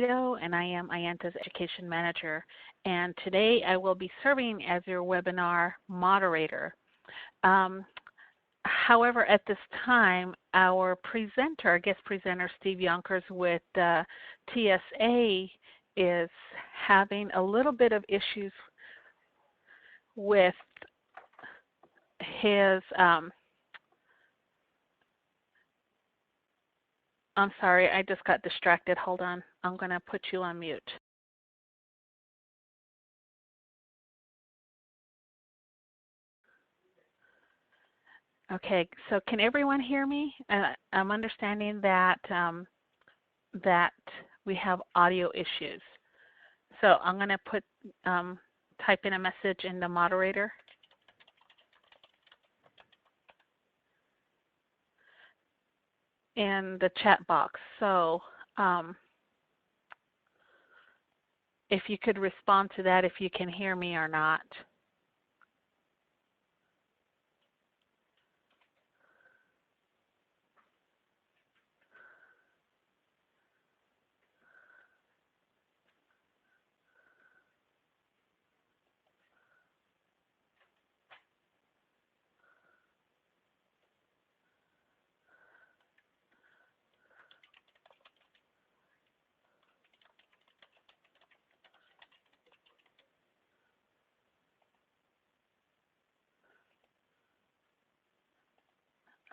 and I am IANTA's Education Manager. And today I will be serving as your webinar moderator. However, at this time, our guest presenter, Steve Yonkers with TSA, is having a little bit of issues with his, I'm sorry, I just got distracted. Hold on. I'm going to put you on mute. Okay, so can everyone hear me? I'm understanding that that we have audio issues. So I'm going to type in a message in the moderator. In the chat box. So if you could respond to that, if you can hear me or not.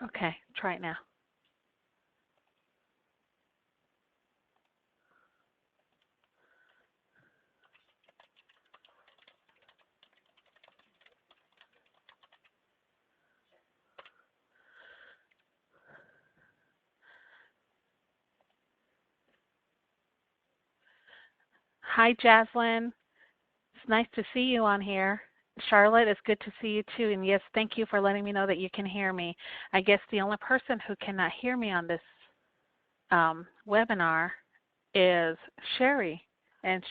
Okay, try it now. Hi, Jaslyn. It's nice to see you on here. Charlotte, it's good to see you too. And yes, thank you for letting me know that you can hear me. I guess the only person who cannot hear me on this webinar is Sherry. And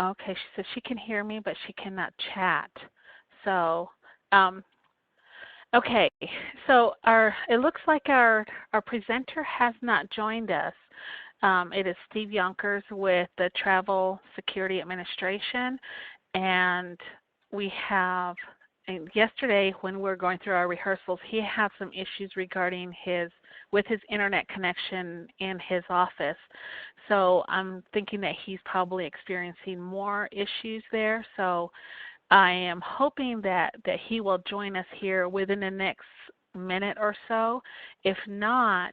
okay, she said she can hear me, but she cannot chat. So, okay, so it looks like our presenter has not joined us. It is Steve Yonkers with the Travel Security Administration, and we have, and yesterday when we were going through our rehearsals, he had some issues regarding his internet connection in his office. So I'm thinking that he's probably experiencing more issues there. So I am hoping that he will join us here within the next minute or so. If not,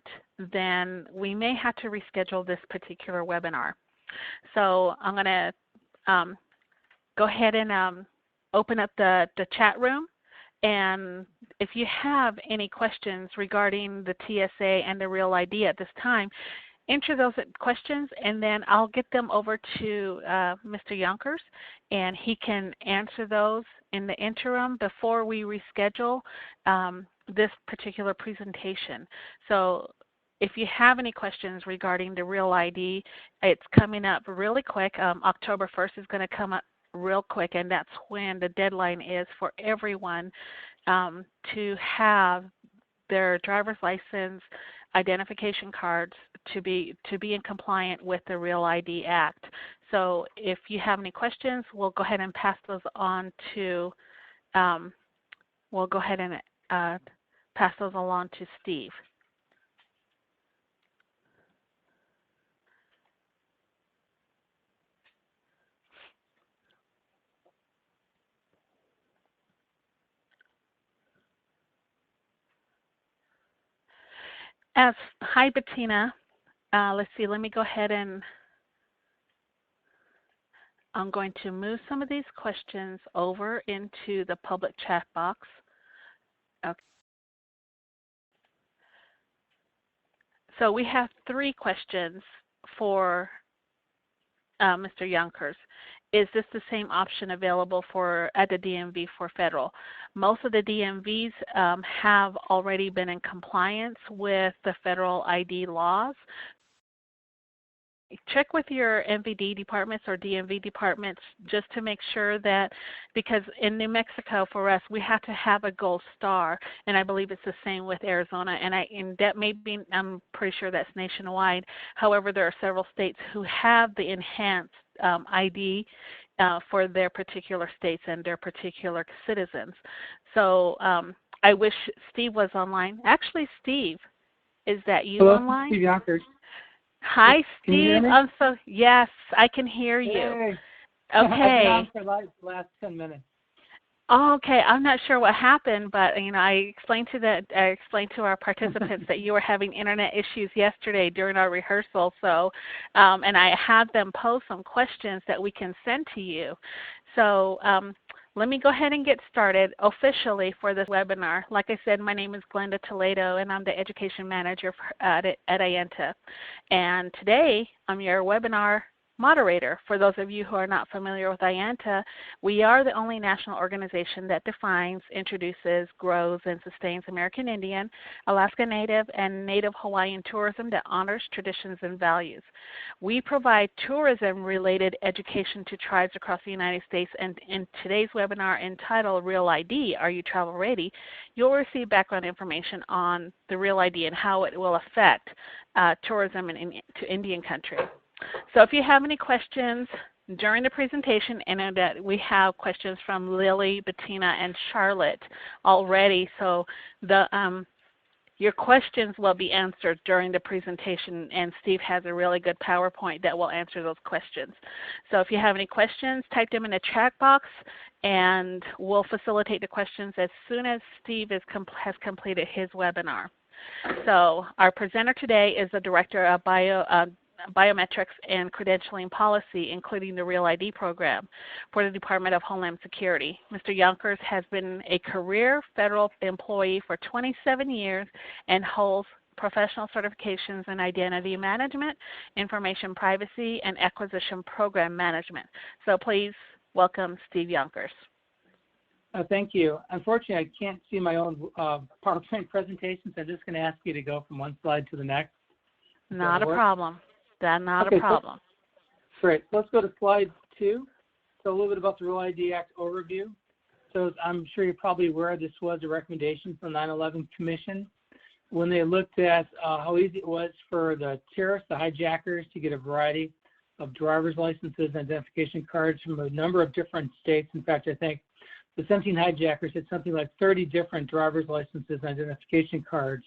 then we may have to reschedule this particular webinar. So I'm going to go ahead and open up the chat room. And if you have any questions regarding the TSA and the Real ID at this time, enter those questions, and then I'll get them over to Mr. Yonkers, and he can answer those in the interim before we reschedule this particular presentation. So if you have any questions regarding the Real ID, it's coming up really quick. October 1st is going to come up real quick, and that's when the deadline is for everyone to have their driver's license identification cards to be in compliant with the Real ID Act. So if you have any questions, we'll go ahead and pass those on to pass those along to Steve. Hi, Bettina. Let's see, let me go ahead and I'm going to move some of these questions over into the public chat box. Okay. So we have 3 questions for Mr. Yonkers. Is this the same option available at the DMV for federal? Most of the DMVs have already been in compliance with the federal ID laws. check with your MVD departments or DMV departments just to make sure that, because in New Mexico for us, we have to have a gold star, and I believe it's the same with Arizona, and that may be, I'm pretty sure that's nationwide. However, there are several states who have the enhanced ID for their particular states and their particular citizens. So I wish Steve was online. Actually, Steve, is that you online? Steve Yonkers. Hi, Can you hear Steve. me? Yes, I can hear you. Hey. Okay. I've been on for the last 10 minutes. Oh, okay. I'm not sure what happened, but I explained to our participants that you were having internet issues yesterday during our rehearsal. So, and I had them pose some questions that we can send to you. So, let me go ahead and get started officially for this webinar. Like I said, my name is Glenda Toledo, and I'm the Education Manager at IANTA. And today, I'm your webinar moderator. For those of you who are not familiar with IANTA, we are the only national organization that defines, introduces, grows, and sustains American Indian, Alaska Native, and Native Hawaiian tourism that honors traditions and values. We provide tourism-related education to tribes across the United States, and in today's webinar entitled Real ID, Are You Travel Ready?, you'll receive background information on the Real ID and how it will affect tourism to Indian country. So if you have any questions during the presentation, I know that we have questions from Lily, Bettina, and Charlotte already. So your questions will be answered during the presentation, and Steve has a really good PowerPoint that will answer those questions. So if you have any questions, type them in the chat box, and we'll facilitate the questions as soon as Steve has completed his webinar. So our presenter today is the Director of Biometrics and Credentialing Policy, including the Real ID program for the Department of Homeland Security. Mr. Yonkers has been a career federal employee for 27 years and holds professional certifications in identity management, information privacy, and acquisition program management. So please welcome Steve Yonkers. Thank you. Unfortunately, I can't see my own PowerPoint presentation, so I'm just going to ask you to go from one slide to the next. Not a problem. That's not a problem. Great. Let's go to slide 2. So a little bit about the Real ID Act overview. So I'm sure you're probably aware this was a recommendation from the 9/11 Commission when they looked at how easy it was for the terrorists, the hijackers, to get a variety of driver's licenses and identification cards from a number of different states. In fact, I think the 17 hijackers had something like 30 different driver's licenses and identification cards.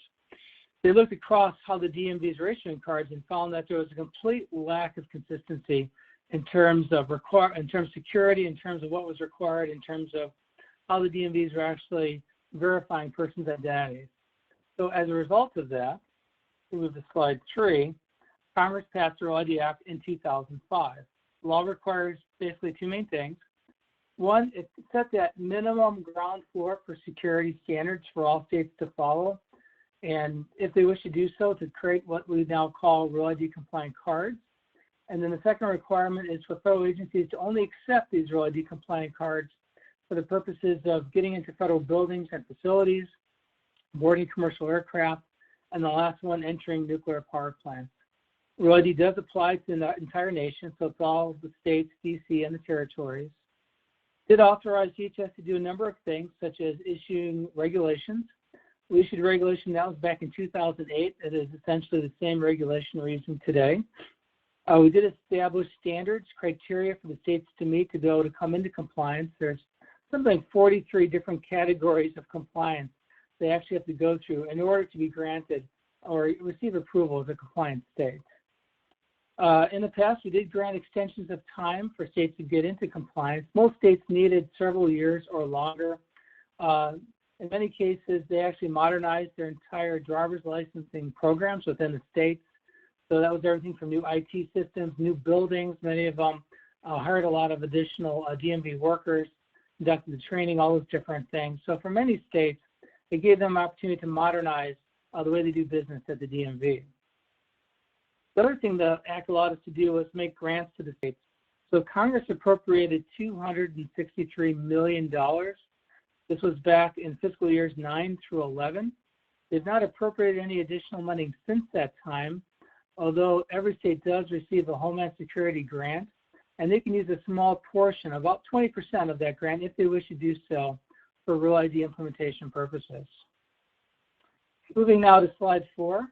They looked across how the DMVs were issuing cards and found that there was a complete lack of consistency in terms of security, in terms of what was required, in terms of how the DMVs were actually verifying persons' identities. So as a result of that, we move to slide 3, Congress passed the Real ID Act in 2005. The law requires basically 2 main things. One, it set that minimum ground floor for security standards for all states to follow, and if they wish to do so, to create what we now call Real ID compliant cards. And then the second requirement is for federal agencies to only accept these Real ID compliant cards for the purposes of getting into federal buildings and facilities, boarding commercial aircraft, and the last one, entering nuclear power plants. Real ID does apply to the entire nation, so it's all the states, DC, and the territories. It did authorize DHS to do a number of things, such as issuing regulations. We issued a regulation that was back in 2008. It is essentially the same regulation we're using today. We did establish standards, criteria for the states to meet to be able to come into compliance. There's something like 43 different categories of compliance they actually have to go through in order to be granted or receive approval as a compliant state. In the past, we did grant extensions of time for states to get into compliance. Most states needed several years or longer. In many cases, they actually modernized their entire driver's licensing programs within the states. So that was everything from new IT systems, new buildings. Many of them hired a lot of additional DMV workers, conducted the training, all those different things. So for many states, it gave them an opportunity to modernize the way they do business at the DMV. The other thing the Act allowed us to do was make grants to the states. So Congress appropriated $263 million. This was back in fiscal years 9 through 11. They've not appropriated any additional money since that time. although every state does receive a Homeland Security grant, and they can use a small portion, about 20% of that grant, if they wish to do so for Real ID implementation purposes. Moving now to slide 4.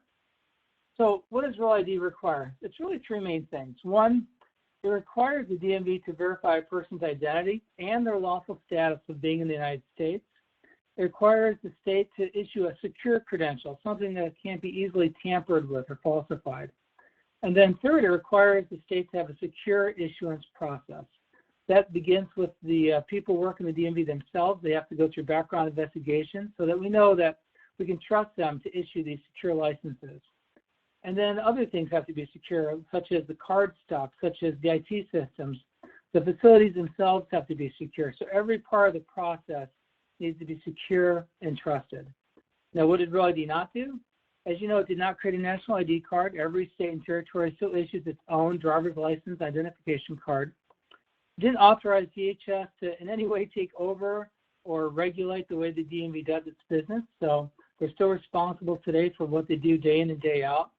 So what does Real ID require? It's really 3 main things. 1, it requires the DMV to verify a person's identity and their lawful status of being in the United States. It requires the state to issue a secure credential, something that can't be easily tampered with or falsified. And then 3rd, it requires the state to have a secure issuance process. That begins with the people working the DMV themselves. They have to go through background investigation so that we know that we can trust them to issue these secure licenses. And then other things have to be secure, such as the card stock, such as the IT systems. The facilities themselves have to be secure. So every part of the process needs to be secure and trusted. Now, what did Real ID not do? As you know, it did not create a national ID card. Every state and territory still issues its own driver's license identification card. It didn't authorize DHS to in any way take over or regulate the way the DMV does its business. So they're still responsible today for what they do day in and day out.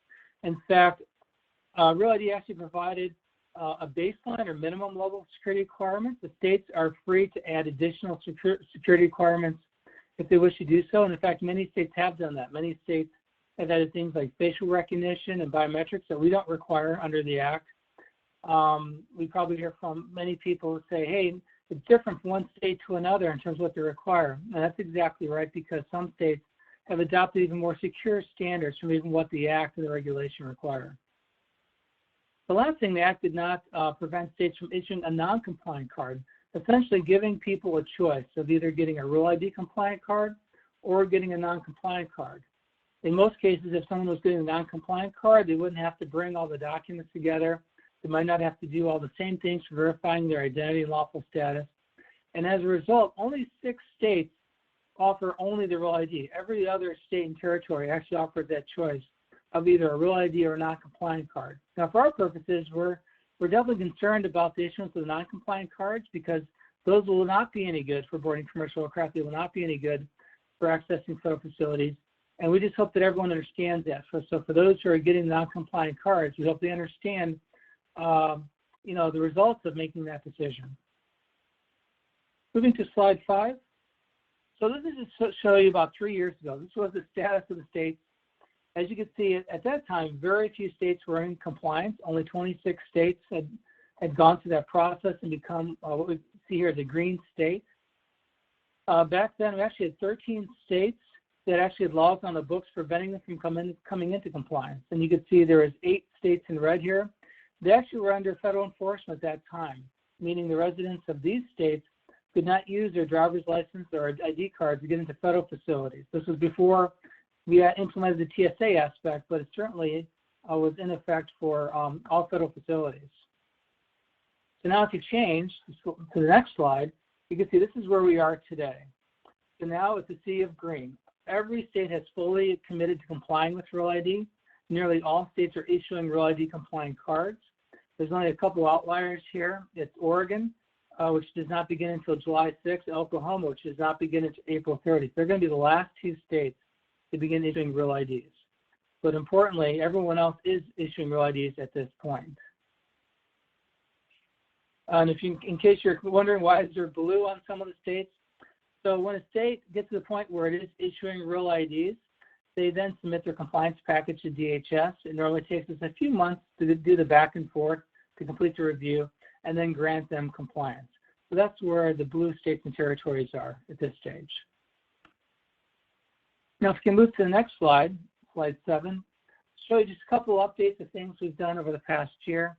In fact, Real ID actually provided a baseline or minimum level of security requirements. The states are free to add additional security requirements if they wish to do so. And in fact, many states have done that. Many states have added things like facial recognition and biometrics that we don't require under the Act. We probably hear from many people who say, hey, it's different from one state to another in terms of what they require. And that's exactly right, because some states have adopted even more secure standards from even what the Act and the regulation require. The last thing, the Act did not prevent states from issuing a non-compliant card, essentially giving people a choice of either getting a Real ID compliant card or getting a non-compliant card. In most cases, if someone was getting a non-compliant card, they wouldn't have to bring all the documents together. They might not have to do all the same things for verifying their identity and lawful status. And as a result, only 6 states offer only the Real ID. Every other state and territory actually offers that choice of either a Real ID or a non-compliant card. Now, for our purposes, we're definitely concerned about the issuance of non-compliant cards, because those will not be any good for boarding commercial aircraft. They will not be any good for accessing federal facilities. And we just hope that everyone understands that. So for those who are getting non-compliant cards, we hope they understand the results of making that decision. Moving to slide 5. So this is just to show you about 3 years ago. This was the status of the states. As you can see, at that time, very few states were in compliance. Only 26 states had gone through that process and become what we see here, the green state. Back then, we actually had 13 states that actually had laws on the books preventing them from coming into compliance. And you can see there was 8 states in red here. They actually were under federal enforcement at that time, meaning the residents of these states could not use their driver's license or ID cards to get into federal facilities. This was before we implemented the TSA aspect, but it certainly was in effect for all federal facilities. So now if you change to the next slide, you can see this is where we are today. So now it's a sea of green. Every state has fully committed to complying with Real ID. Nearly all states are issuing Real ID compliant cards. There's only a couple outliers here. It's Oregon, which does not begin until July 6th, Oklahoma, which does not begin until April 30th. They're going to be the last 2 states to begin issuing Real IDs. But importantly, everyone else is issuing Real IDs at this point. And in case you're wondering why is there blue on some of the states, so when a state gets to the point where it is issuing Real IDs, they then submit their compliance package to DHS. It normally takes us a few months to do the back and forth to complete the review and then grant them compliance. So that's where the blue states and territories are at this stage. Now, if we can move to the next slide, slide 7, show you just a couple of updates of things we've done over the past year.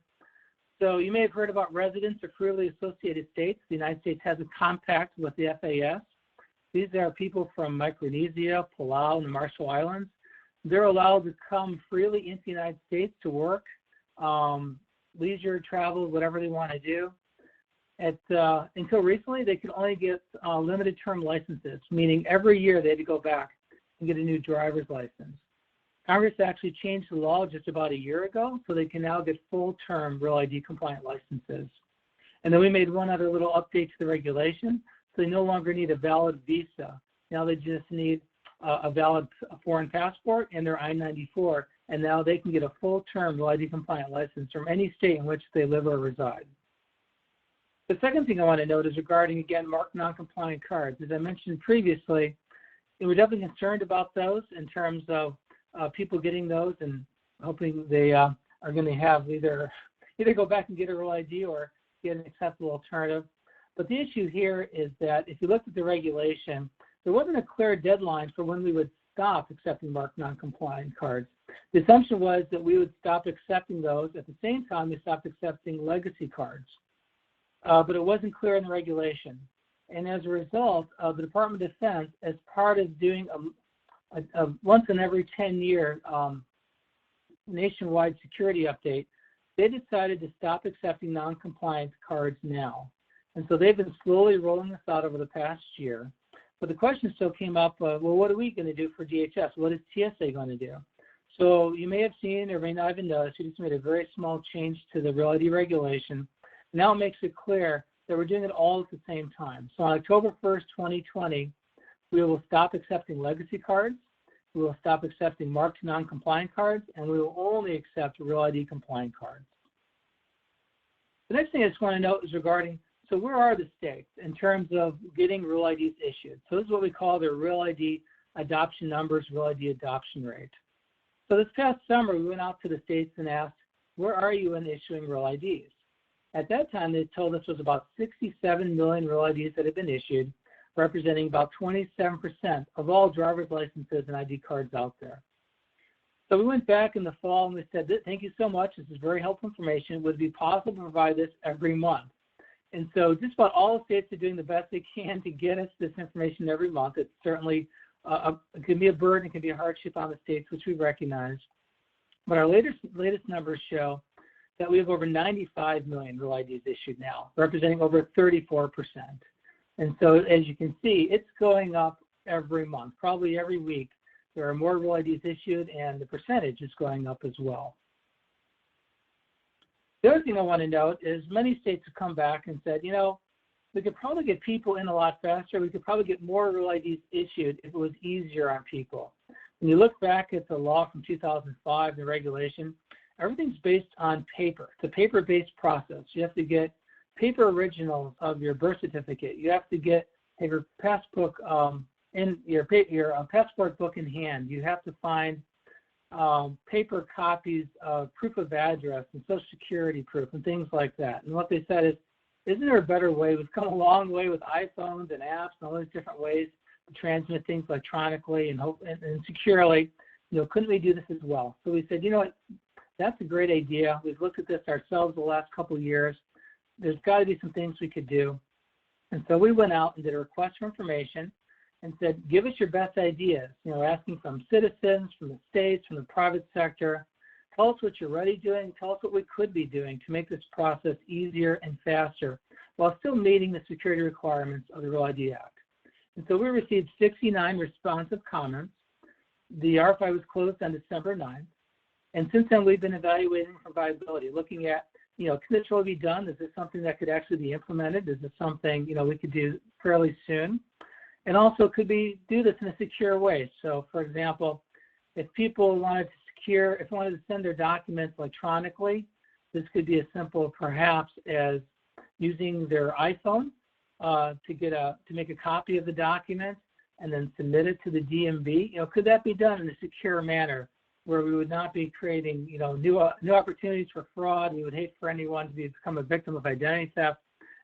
So you may have heard about residents of freely associated states. The United States has a compact with the FAS. These are people from Micronesia, Palau, and the Marshall Islands. They're allowed to come freely into the United States to work, leisure, travel, whatever they want to do. Until recently, they could only get limited term licenses, meaning every year they had to go back and get a new driver's license. Congress actually changed the law just about a year ago, so they can now get full-term Real ID compliant licenses. And then we made one other little update to the regulation. So they no longer need a valid visa. Now they just need a valid foreign passport and their I-94 and now they can get a full-term Real ID compliant license from any state in which they live or reside. The second thing I want to note is regarding, again, marked non-compliant cards. As I mentioned previously, we're definitely concerned about those in terms of people getting those and hoping they are going to have either go back and get a Real ID or get an acceptable alternative. But the issue here is that if you look at the regulation, there wasn't a clear deadline for when we would stop accepting marked non-compliant cards. The assumption was that we would stop accepting those at the same time we stopped accepting legacy cards. But it wasn't clear in the regulation. And as a result, the Department of Defense, as part of doing a once in every 10-year nationwide security update, they decided to stop accepting non-compliant cards now. And so they've been slowly rolling this out over the past year. But the question still came up, well, what are we going to do for DHS? What is TSA going to do? So you may have seen or may not even noticed, we just made a very small change to the Real ID regulation. Now it makes it clear that we're doing it all at the same time. So on October 1st, 2020, we will stop accepting legacy cards, we will stop accepting marked non-compliant cards, and we will only accept Real ID compliant cards. The next thing I just want to note is regarding, so where are the states in terms of getting Real IDs issued? So this is what we call their Real ID adoption numbers, Real ID adoption rate. So this past summer, we went out to the states and asked, where are you in issuing Real IDs? At that time, they told us it was about 67 million Real IDs that had been issued, representing about 27% of all driver's licenses and ID cards out there. So we went back in the fall and we said, thank you so much. This is very helpful information. Would it be possible to provide this every month? And so just about all the states are doing the best they can to get us this information every month. It's certainly, it can be a burden, it can be a hardship on the states, which we recognize. But our latest numbers show that we have over 95 million Real IDs issued now, representing over 34%. And so as you can see, it's going up every month, probably every week. There are more Real IDs issued, and the percentage is going up as well. The other thing I want to note is many states have come back and said, you know, we could probably get people in a lot faster. We could probably get more Real IDs issued if it was easier on people. When you look back at the law from 2005, the regulation, everything's based on paper. It's a paper-based process. You have to get paper originals of your birth certificate. You have to get your passbook in your passport book in hand. You have to find paper copies of proof of address and Social Security proof and things like that. And what they said is, isn't there a better way? We've come a long way with iPhones and apps and all these different ways to transmit things electronically and securely. You know, couldn't we do this as well? So we said, you know what, that's a great idea. We've looked at this ourselves the last couple of years. There's got to be some things we could do. And so we went out and did a request for information and said, give us your best ideas, you know, asking from citizens, from the states, from the private sector. Tell us what you're already doing. Tell us what we could be doing to make this process easier and faster while still meeting the security requirements of the Real ID Act. And so we received 69 responsive comments. The RFI was closed on December 9th. And since then, we've been evaluating for viability, looking at, you know, can this really be done? Is this something that could actually be implemented? Is this something, you know, we could do fairly soon? And also, could we do this in a secure way? So, for example, if people wanted to send their documents electronically, this could be as simple, perhaps, as using their iPhone to make a copy of the document and then submit it to the DMV. You know, could that be done in a secure manner where we would not be creating, you know, new opportunities for fraud? We would hate for anyone to become a victim of identity theft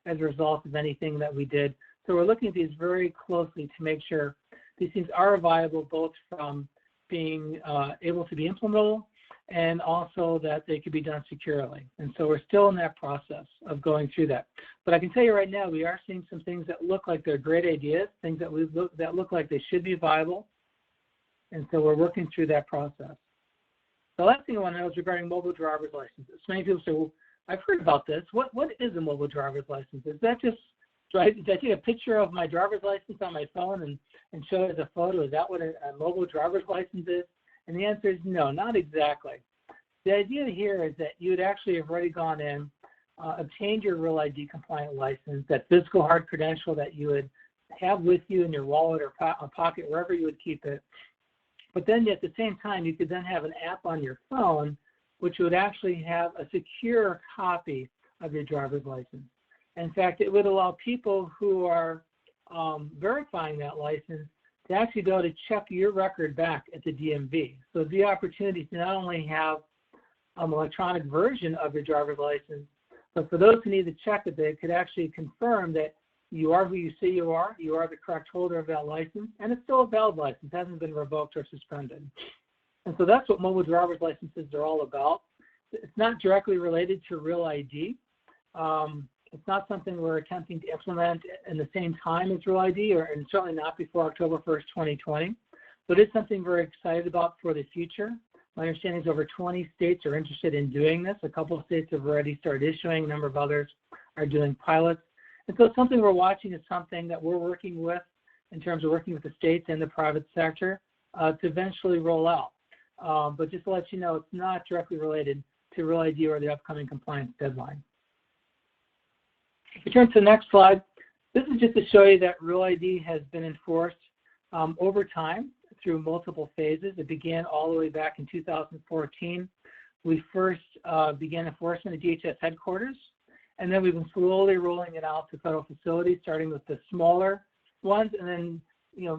as a result of anything that we did. So we're looking at these very closely to make sure these things are viable, both from being able to be implementable and also that they could be done securely. And so we're still in that process of going through that. But I can tell you right now, we are seeing some things that look like they're great ideas, things that look like they should be viable. And so we're working through that process. The last thing I want to know is regarding mobile driver's licenses. Many people say, well, I've heard about this. What is a mobile driver's license? Is that just, do I take a picture of my driver's license on my phone and show it as a photo? Is that what a mobile driver's license is? And the answer is no, not exactly. The idea here is that you would actually have already gone in, obtained your Real ID compliant license, that physical hard credential that you would have with you in your wallet or pocket, wherever you would keep it. But then at the same time, you could then have an app on your phone which would actually have a secure copy of your driver's license. In fact, it would allow people who are verifying that license to actually go to check your record back at the DMV. So the opportunity to not only have an electronic version of your driver's license, but for those who need to check it, they could actually confirm that you are who you say you are the correct holder of that license, and it's still a valid license, it hasn't been revoked or suspended. And so that's what mobile driver's licenses are all about. It's not directly related to Real ID. It's not something we're attempting to implement in the same time as Real ID, and certainly not before October 1st, 2020. But it's something we're excited about for the future. My understanding is over 20 states are interested in doing this. A couple of states have already started issuing. A number of others are doing pilots. And so something we're watching is something that we're working with in terms of working with the states and the private sector to eventually roll out. But just to let you know, it's not directly related to Real ID or the upcoming compliance deadline. If we turn to the next slide, this is just to show you that Real ID has been enforced over time through multiple phases. It began all the way back in 2014. We first began enforcement at DHS headquarters, and then we've been slowly rolling it out to federal facilities, starting with the smaller ones, and then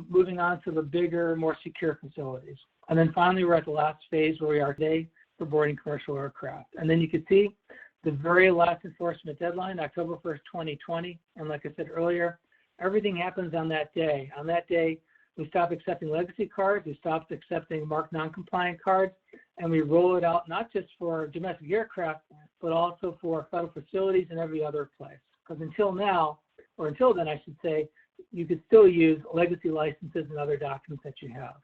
moving on to the bigger, more secure facilities. And then finally, we're at the last phase where we are today for boarding commercial aircraft. And then you can see the very last enforcement deadline, October 1st, 2020. And like I said earlier, everything happens on that day. On that day, we stop accepting legacy cards, we stop accepting marked non-compliant cards, and we roll it out not just for domestic aircraft, but also for federal facilities and every other place. Because until now, or until then, I should say, you could still use legacy licenses and other documents that you have.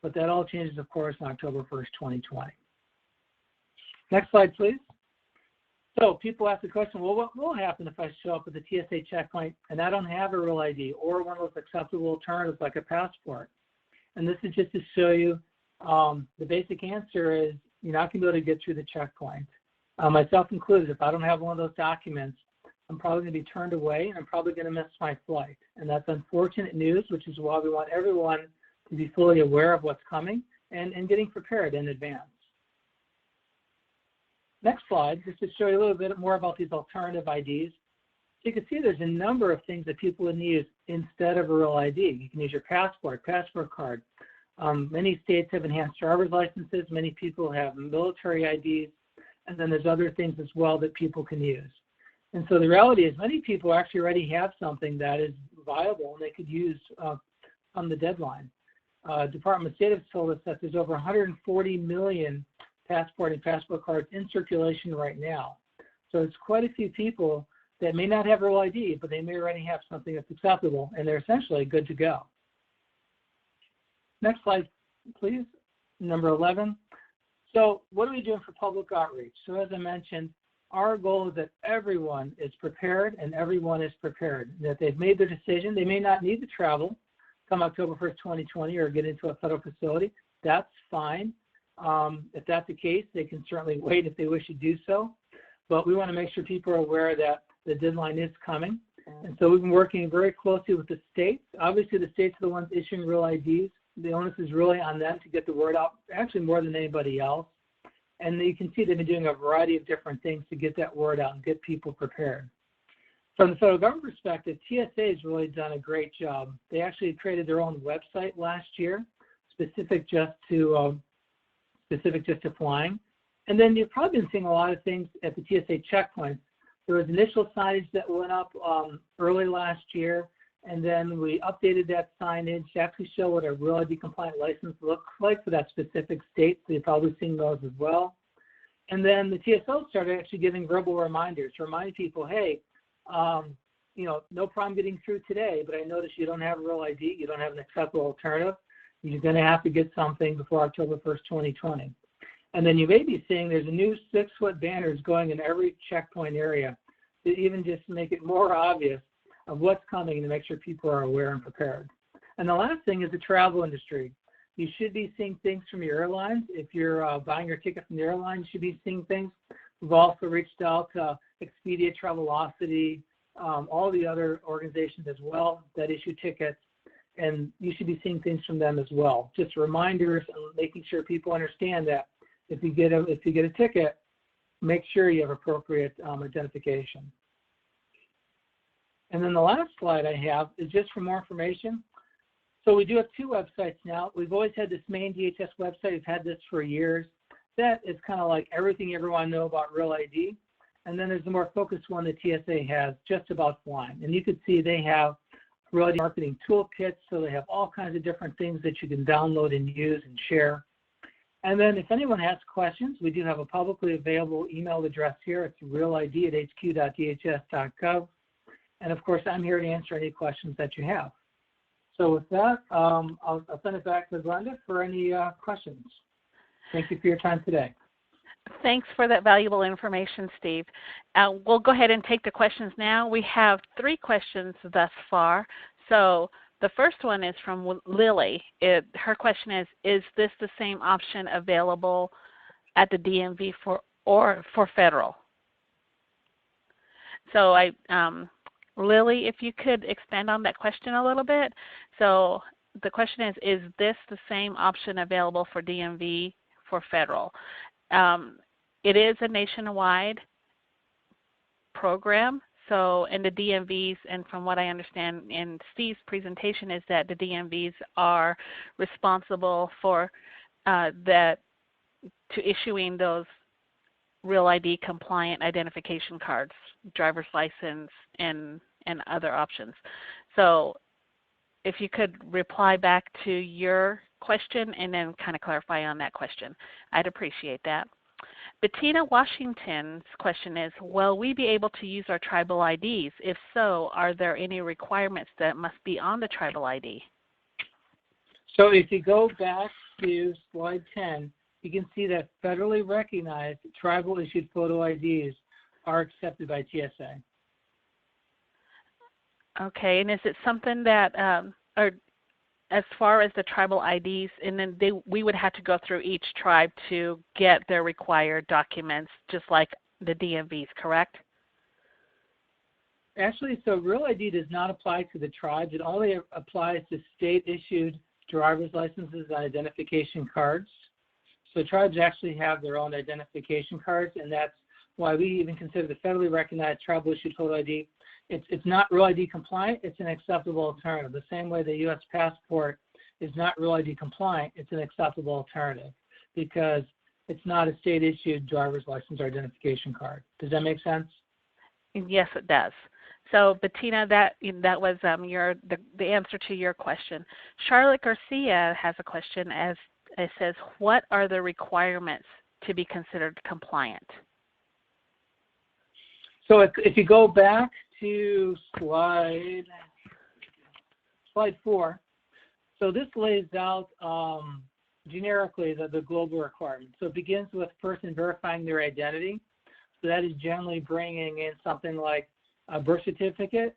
But that all changes, of course, on October 1st, 2020. Next slide, please. So people ask the question, well, what will happen if I show up at the TSA checkpoint and I don't have a Real ID or one of those acceptable alternatives like a passport? And this is just to show you the basic answer is you're not going to be able to get through the checkpoint. Myself included, if I don't have one of those documents, I'm probably going to be turned away and I'm probably going to miss my flight. And that's unfortunate news, which is why we want everyone to be fully aware of what's coming and getting prepared in advance. Next slide, just to show you a little bit more about these alternative IDs. So you can see there's a number of things that people would use instead of a Real ID. You can use your passport card. Many states have enhanced driver's licenses. Many people have military IDs. And then there's other things as well that people can use. And so the reality is many people actually already have something that is viable and they could use on the deadline. Department of State has told us that there's over 140 million passport and passport cards in circulation right now. So it's quite a few people that may not have Real ID, but they may already have something that's acceptable, and they're essentially good to go. Next slide, please, number 11. So what are we doing for public outreach? So as I mentioned, our goal is that everyone is prepared and everyone is prepared, that they've made their decision. They may not need to travel come October 1st, 2020 or get into a federal facility. That's fine. If that's the case, they can certainly wait if they wish to do so. But we want to make sure people are aware that the deadline is coming. And so we've been working very closely with the states. Obviously, the states are the ones issuing Real IDs. The onus is really on them to get the word out, actually more than anybody else. And you can see they've been doing a variety of different things to get that word out and get people prepared. From the federal government perspective, TSA has really done a great job. They actually created their own website last year, specific just to flying. And then you've probably been seeing a lot of things at the TSA checkpoints. There was initial signage that went up early last year, and then we updated that signage to actually show what a Real ID compliant license looks like for that specific state, so you've probably seen those as well. And then the TSO started actually giving verbal reminders to remind people, hey, no problem getting through today, but I noticed you don't have a Real ID, you don't have an acceptable alternative. You're going to have to get something before October 1st, 2020. And then you may be seeing there's a new 6-foot banners going in every checkpoint area to even just make it more obvious of what's coming and to make sure people are aware and prepared. And the last thing is the travel industry. You should be seeing things from your airlines. If you're buying your ticket from the airline, you should be seeing things. We've also reached out to Expedia, Travelocity, all the other organizations as well that issue tickets. and you should be seeing things from them as well. Just reminders and making sure people understand that if you get a ticket, make sure you have appropriate identification. And then the last slide I have is just for more information. So we do have two websites now. We've always had this main DHS website. We've had this for years. That is kind of like everything you ever want to know about Real ID. And then there's the more focused one that TSA has just about flying. And you can see they have Real ID marketing toolkits, so they have all kinds of different things that you can download and use and share. And then if anyone has questions, we do have a publicly available email address here. It's realid@hq.dhs.gov. And of course, I'm here to answer any questions that you have. So with that, I'll send it back to Glenda for any questions. Thank you for your time today. Thanks for that valuable information, Steve. We'll go ahead and take the questions now. We have 3 questions thus far. So the first one is from Lily. Her question is this the same option available at the DMV for federal? So Lily, if you could expand on that question a little bit. So the question is this the same option available for DMV for federal? It is a nationwide program. So, and the DMVs, and from what I understand in Steve's presentation, is that the DMVs are responsible for issuing those Real ID compliant identification cards, driver's license, and other options. So, if you could reply back to your question and then kind of clarify on that question, I'd appreciate that. Bettina Washington's question is, will we be able to use our tribal IDs? If so, are there any requirements that must be on the tribal ID? So if you go back to slide 10, you can see that federally recognized tribal issued photo IDs are accepted by TSA. Okay, and is it something that, or as far as the tribal IDs, and then we would have to go through each tribe to get their required documents, just like the DMVs, correct? Actually, so Real ID does not apply to the tribes. It only applies to state-issued driver's licenses and identification cards. So tribes actually have their own identification cards, and that's why we even consider the federally recognized tribal issued photo ID. It's not Real ID compliant, it's an acceptable alternative. The same way the U.S. passport is not Real ID compliant, it's an acceptable alternative because it's not a state-issued driver's license or identification card. Does that make sense? Yes, it does. So Bettina, that was the answer to your question. Charlotte Garcia has a question as it says, what are the requirements to be considered compliant? So if you go back to slide 4, so this lays out generically the global requirements. So it begins with a person verifying their identity. So that is generally bringing in something like a birth certificate,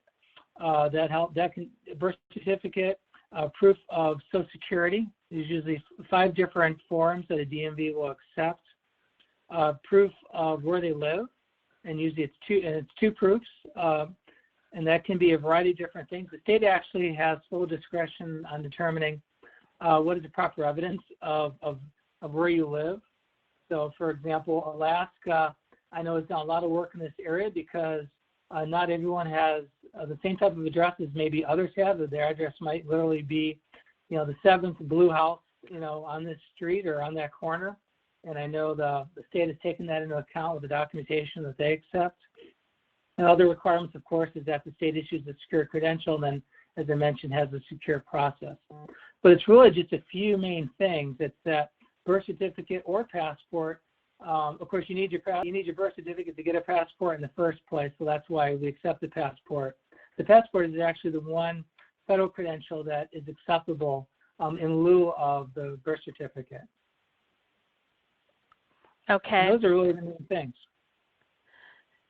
birth certificate, proof of Social Security. There's usually 5 different forms that a DMV will accept. Proof of where they live, and usually it's two proofs, and that can be a variety of different things. The state actually has full discretion on determining what is the proper evidence of where you live. So, for example, Alaska, I know has done a lot of work in this area because not everyone has the same type of address as maybe others have. Their address might literally be, the 7th blue house, on this street or on that corner. And I know the state has taken that into account with the documentation that they accept. And other requirements, of course, is that the state issues a secure credential and then, as I mentioned, has a secure process. But it's really just a few main things. It's that birth certificate or passport. Of course, you need your birth certificate to get a passport in the first place, so that's why we accept the passport. The passport is actually the one federal credential that is acceptable in lieu of the birth certificate. Okay. And those are really the main things.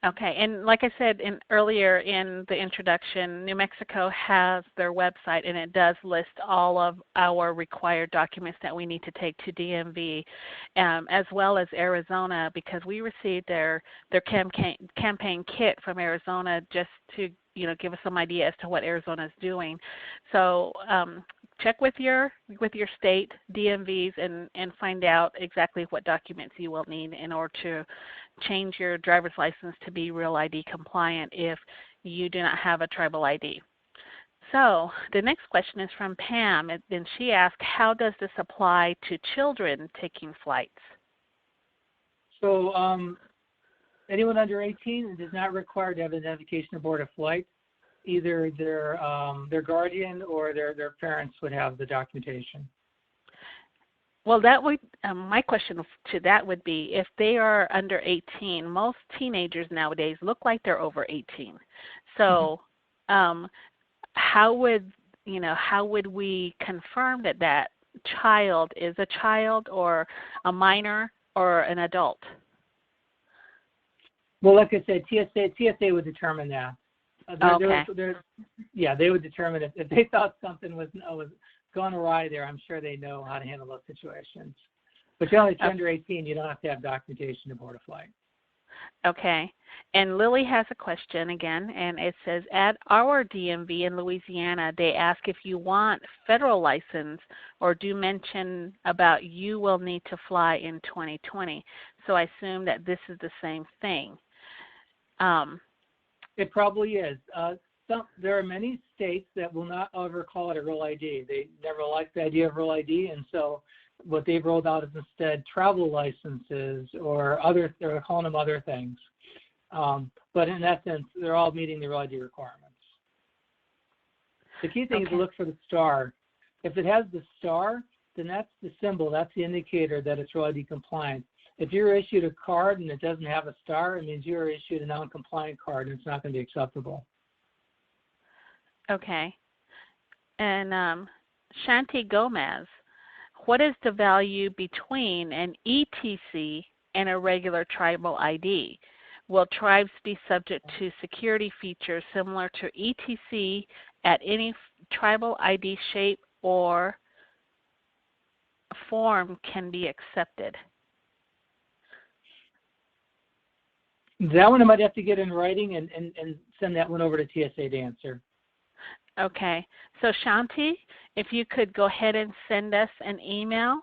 Okay, and like I said earlier in the introduction, New Mexico has their website, and it does list all of our required documents that we need to take to DMV, as well as Arizona, because we received their campaign kit from Arizona just to give us some idea as to what Arizona is doing. So check with your state DMVs and find out exactly what documents you will need in order to change your driver's license to be Real ID compliant if you do not have a tribal ID. So the next question is from Pam, and she asked, how does this apply to children taking flights? So anyone under 18 is not required to have identification aboard a flight. Either their guardian or their parents would have the documentation. Well, that would my question to that would be, if they are under 18, most teenagers nowadays look like they're over 18. So how would we confirm that child is a child or a minor or an adult? Well, like I said, TSA would determine that. Okay. They would determine if they thought something was gone awry there. I'm sure they know how to handle those situations. But generally, if you're under 18, you don't have to have documentation to board a flight. Okay. And Lily has a question again, and it says, at our DMV in Louisiana, they ask if you want federal license or do mention about you will need to fly in 2020. So I assume that this is the same thing. It probably is. There are many states that will not ever call it a Real ID. They never liked the idea of Real ID, and so what they've rolled out is instead travel licenses or they're calling them other things. But in essence, they're all meeting the Real ID requirements. The key thing is to look for the star. If it has the star, then that's the symbol, that's the indicator that it's Real ID compliant. If you're issued a card and it doesn't have a star, it means you're issued a non-compliant card and it's not going to be acceptable. Okay. And Shanti Gomez, what is the value between an ETC and a regular tribal ID? Will tribes be subject to security features similar to ETC at any tribal ID shape or form can be accepted? That one I might have to get in writing and send that one over to TSA to answer. Okay. So Shanti, if you could go ahead and send us an email.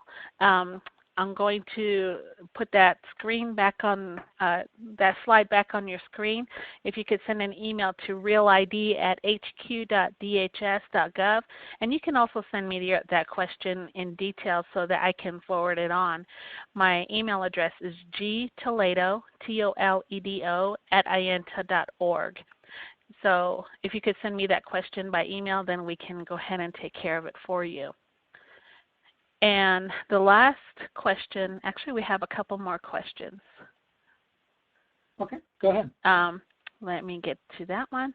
I'm going to put that screen back on, that slide back on your screen. If you could send an email to realid@hq.dhs.gov. And you can also send me that question in detail so that I can forward it on. My email address is gtoledo, TOLEDO, @ienta.org. So if you could send me that question by email, then we can go ahead and take care of it for you. And the last question, actually we have a couple more questions. Okay, go ahead. Let me get to that one.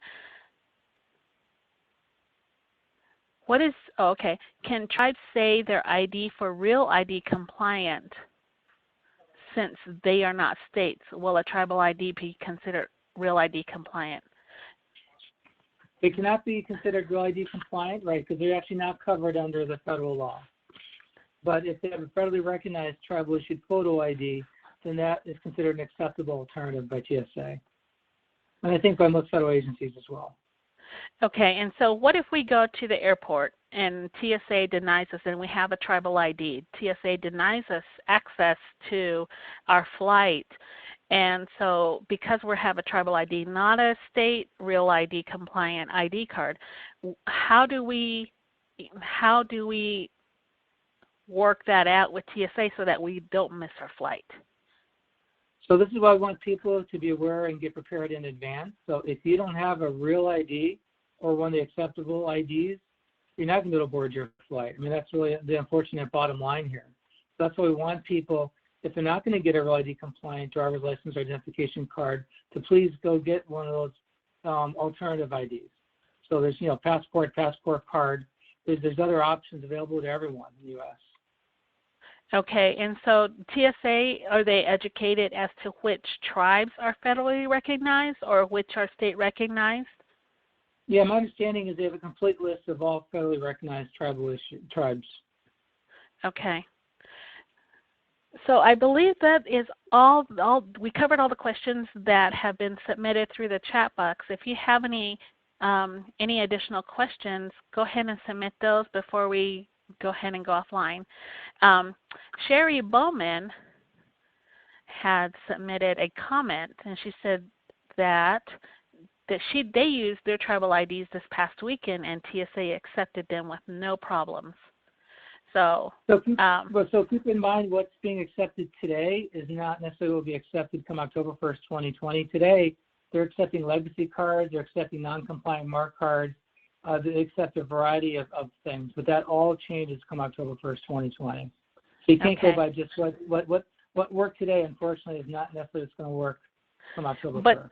Can tribes say their ID for Real ID compliant since they are not states? Will a tribal ID be considered Real ID compliant? They cannot be considered Real ID compliant, right, because they're actually not covered under the federal law. But if they have a federally recognized tribal issued photo ID, then that is considered an acceptable alternative by TSA. And I think by most federal agencies as well. Okay, and so what if we go to the airport and TSA denies us and we have a tribal ID? TSA denies us access to our flight. And so because we have a tribal ID, not a state Real ID compliant ID card, how do we work that out with TSA so that we don't miss our flight? So this is why I want people to be aware and get prepared in advance. So if you don't have a Real ID or one of the acceptable IDs, you're not going to be able to board your flight. I mean, that's really the unfortunate bottom line here. So that's why we want people, if they're not going to get a Real ID compliant driver's license or identification card, to please go get one of those alternative IDs. So there's, passport card. There's other options available to everyone in the U.S. Okay, and so TSA, are they educated as to which tribes are federally recognized or which are state recognized? Yeah, my understanding is they have a complete list of all federally recognized tribes. Okay. So I believe that is all. We covered all the questions that have been submitted through the chat box. If you have any any additional questions, go ahead and submit those before we go ahead and go offline. Sherry Bowman had submitted a comment, and she said that they used their travel IDs this past weekend, and TSA accepted them with no problems. So keep in mind what's being accepted today is not necessarily will be accepted come October 1st, 2020. Today, they're accepting legacy cards, they're accepting non-compliant mark cards, they accept a variety of things, but that all changes come October 1st, 2020. So you can't go by just what worked today, unfortunately, is not necessarily going to work from October 1st.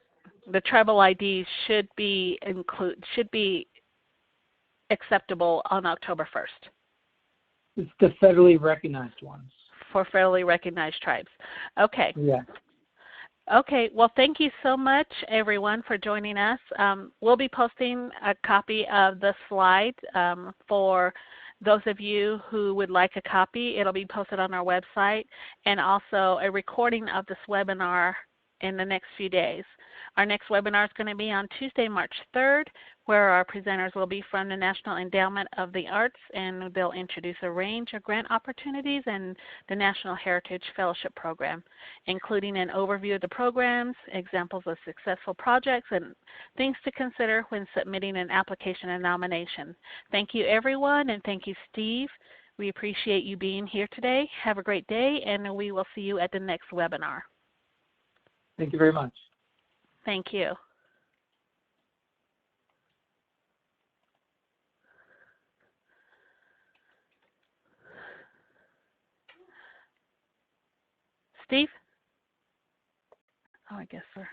The travel IDs should be acceptable on October 1st. It's the federally recognized ones. For federally recognized tribes. Okay. Yeah. Okay. Well, thank you so much, everyone, for joining us. We'll be posting a copy of the slide for those of you who would like a copy. It'll be posted on our website, and also a recording of this webinar in the next few days. Our next webinar is going to be on Tuesday, March 3rd, where our presenters will be from the National Endowment of the Arts, and they'll introduce a range of grant opportunities and the National Heritage Fellowship Program, including an overview of the programs, examples of successful projects, and things to consider when submitting an application and nomination. Thank you, everyone, and thank you, Steve. We appreciate you being here today. Have a great day, and we will see you at the next webinar. Thank you very much. Thank you. Steve? Oh, I guess we're